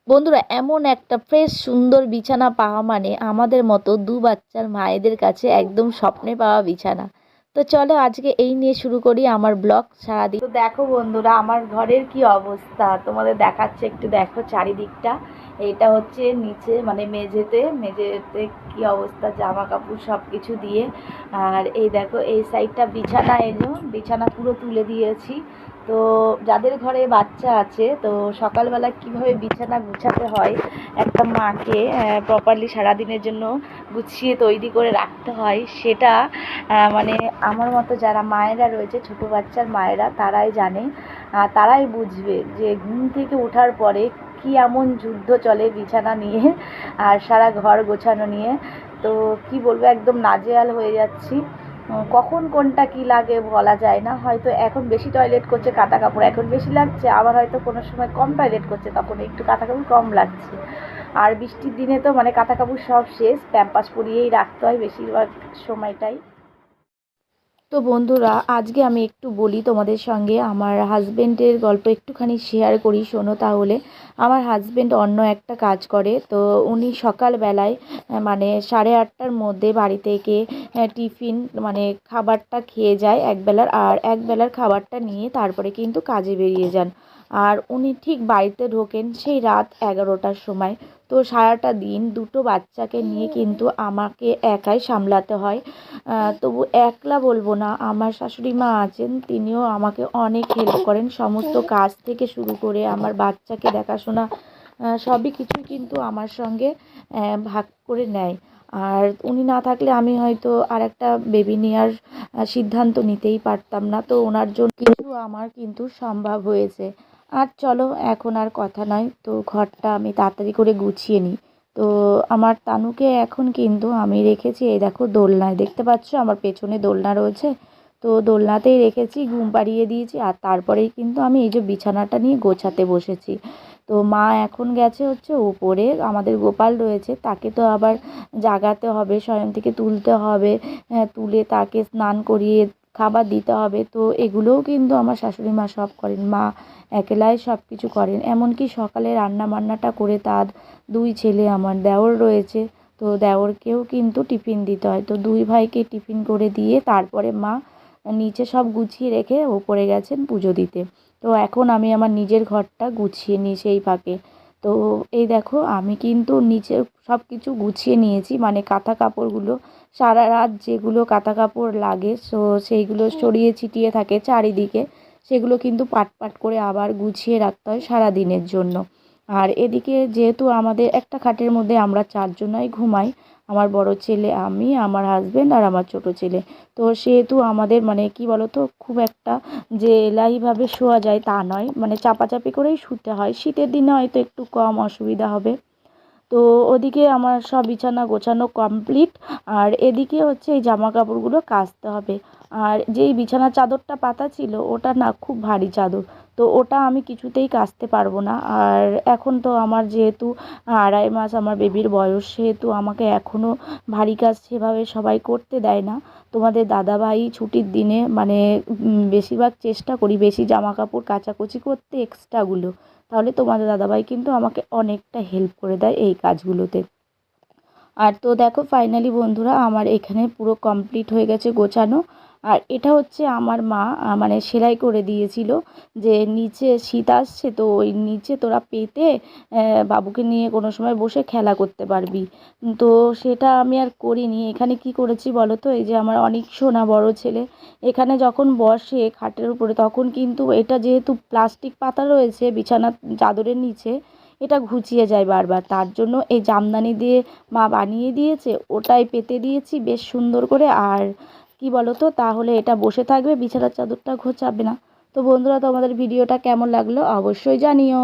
বন্ধুরা, এমন একটা ফ্রেশ সুন্দর বিছানা পাওয়া মানে আমাদের মতো দু বাচ্চার মায়েদের কাছে একদম স্বপ্নে পাওয়া বিছানা। তো চলো আজকে এই নিয়ে শুরু করি আমার ব্লগ সারাদিন। তো দেখো বন্ধুরা, আমার ঘরের কি অবস্থা তোমাদের দেখাচ্ছে, একটু দেখো চারিদিকটা। এটা হচ্ছে নিচে মানে মেঝেতে কি অবস্থা, জামা কাপড় সব কিছু দিয়ে। আর এই দেখো এই সাইডটা বিছানা, এলো বিছানা পুরো তুলে দিয়েছি। তো যাদের ঘরে বাচ্চা আছে, তো সকালবেলা কিভাবে বিছানা গুছাতে হয় একটা মাকে প্রপারলি সারাদিনের জন্য গুছিয়ে তৈরি করে রাখতে হয়, সেটা মানে আমার মতো যারা মায়েরা রয়েছে, ছোটো বাচ্চার মায়েরা, তারাই জানে, তারাই বুঝবে যে ঘুম থেকে ওঠার পরে কি এমন যুদ্ধ চলে বিছানা নিয়ে আর সারা ঘর গোছানো নিয়ে। তো কি বলবো, একদম নাজেহাল হয়ে যাচ্ছি। কখন কোনটা কি লাগে বলা যায় না। হয়তো এখন বেশি টয়লেট করছে, কাঁথা কাপড় এখন বেশি লাগছে, আবার হয়তো কোনো সময় কম টয়লেট করছে, তখন একটু কাঁথা কাপড় কম লাগছে। আর বৃষ্টির দিনে তো মানে কাঁথা কাপড় সব শেষ, প্যাম্পাস পরিয়েই রাখতে হয় বেশিরভাগ সময়টাই। তো বন্ধুরা, আজকে আমি একটু বলি তোমাদের সঙ্গে, আমার হাজব্যান্ডের গল্প একটুখানি শেয়ার করি, শোনো তাহলে। আমার হাজব্যান্ড অন্য একটা কাজ করে, তো উনি সকালবেলায় মানে 8:30টার মধ্যে বাড়ি থেকে টিফিন মানে খাবারটা খেয়ে যায় একবেলার, আর একবেলার খাবারটা নিয়ে তারপরে কিন্তু কাজে বেরিয়ে যান। আর উনি ঠিক বাড়িতে ঢোকেন সেই রাত 11টার সময়। তো সারাটা দিন দুটো বাচ্চাকে নিয়ে কিন্তু আমাকে একাই সামলাতে হয়। তবু একলা বলবো না, আমার শাশুড়ি মা আছেন, তিনিও আমাকে অনেক হেল্প করেন, সমস্ত কাজ থেকে শুরু করে আমার বাচ্চাকে দেখাশোনা সবই কিছুই কিন্তু আমার সঙ্গে ভাগ করে নেয়। আর উনি না থাকলে আমি হয়তো আর একটা বেবি নেওয়ার সিদ্ধান্ত নিতেই পারতাম না। তো ওনার জন্য কিছু আমার কিন্তু সম্ভব হয়েছে। আর চলো, এখন আর কথা নয়, তো ঘরটা আমি তাড়াতাড়ি করে গুছিয়ে নিই। তো আমার তানুকে এখন কিন্তু আমি রেখেছি, এই দেখো দোলনায়, দেখতে পাচ্ছ আমার পেছনে দোলনা রয়েছে। তো দোলনাতেই রেখেছি, ঘুম পাড়িয়ে দিয়েছি, আর তারপরেই কিন্তু আমি এই যে বিছানাটা নিয়ে গোছাতে বসেছি। তো মা এখন গেছে হচ্ছে উপরে, আমাদের গোপাল রয়েছে, তাকে তো আবার জাগাতে হবে, শয়ন থেকে তুলতে হবে, তুলে তাকে স্নান করিয়ে খাবার দিতে হবে। তো এগুলোও কিন্তু আমার শাশুড়ি মা সব করেন, মা একলাই সব কিছু করেন। এমনকি সকালে রান্না বান্নাটা করে তার দুই ছেলে, আমার দেওর রয়েছে, তো দেওরকেও কিন্তু টিফিন দিতে হয়। তো দুই ভাইকে টিফিন করে দিয়ে তারপরে মা নিচে সব গুছিয়ে রেখে ওপরে গেছেন পুজো দিতে। তো এখন আমি আমার নিজের ঘরটা গুছিয়ে নিই সেই ফাঁকে। তো এই দেখো আমি কিন্তু নিচে সব কিছু গুছিয়ে নিয়েছি, মানে কাঁথা কাপড়গুলো সারা রাত যেগুলো কাঁথা কাপড় লাগে, সো সেইগুলো ছড়িয়ে ছিটিয়ে থাকে চারিদিকে, সেগুলো কিন্তু পাট পাট করে আবার গুছিয়ে রাখতে হয় সারা দিনের জন্য। আর এদিকে যেহেতু আমাদের একটা খাটের মধ্যে আমরা চারজনাই ঘুমাই, আমার বড় ছেলে, আমি, আমার হাজব্যান্ড আর আমার ছোট ছেলে। তো সেহেতু আমাদের মানে কি বলতো, খুব একটা যে এলাহিভাবে শোয়া যায় তা নয়, মানে চাপাচাপি করেই শুতে হয়। শীতের দিনে হয়তো একটু কম অসুবিধা হবে। তো ওদিকে আমার সব বিছানা গোছানো কমপ্লিট, আর এদিকে হচ্ছে এই জামা কাপড়গুলো কাচতে হবে। আর যেই বিছানার চাদরটা পাতা ছিল ওটা না খুব ভারী চাদর, তো ওটা আমি কিছুতেই কাচতে পারবো না। আর এখন তো আমার যেহেতু 2.5 মাস আমার বেবির বয়স, সেহেতু আমাকে এখনও ভারী কাজ সেভাবে সবাই করতে দেয় না। তোমাদের দাদাভাই ছুটির দিনে মানে বেশিরভাগ চেষ্টা করি বেশি জামা কাপড় কাচাকুচি করতে, এক্সট্রাগুলো, তাহলে তোমাদের দাদাভাই কিন্তু আমাকে অনেকটা হেল্প করে দেয় এই কাজগুলোতে। আর তো দেখো ফাইনালি বন্ধুরা, আমার এখানে পুরো কমপ্লিট হয়ে গেছে গোছানো। আর এটা হচ্ছে আমার মা মানে সেলাই করে দিয়েছিল, যে নিচে শীত আসছে, তো ওই নিচে তোরা পেতে বাবুকে নিয়ে কোনো সময় বসে খেলা করতে পারবি। তো সেটা আমি আর করিনি। এখানে কি করেছি বলো তো, এই যে আমার অনেক সোনা বড় ছেলে এখানে যখন বসে খাটের উপরে, তখন কিন্তু এটা যেহেতু প্লাস্টিক পাতা রয়েছে বিছানার চাদরের নিচে, এটা ঘুচিয়ে যায় বারবার, তার জন্য এই জামদানি দিয়ে মা বানিয়ে দিয়েছে, ওটাই পেতে দিয়েছি বেশ সুন্দর করে। আর কি বলো তো, তাহলে এটা বসে থাকবে, বিছানার চাদরটা ঘোচাবে না। তো বন্ধুরা, তোমাদের ভিডিওটা কেমন লাগলো অবশ্যই জানিও।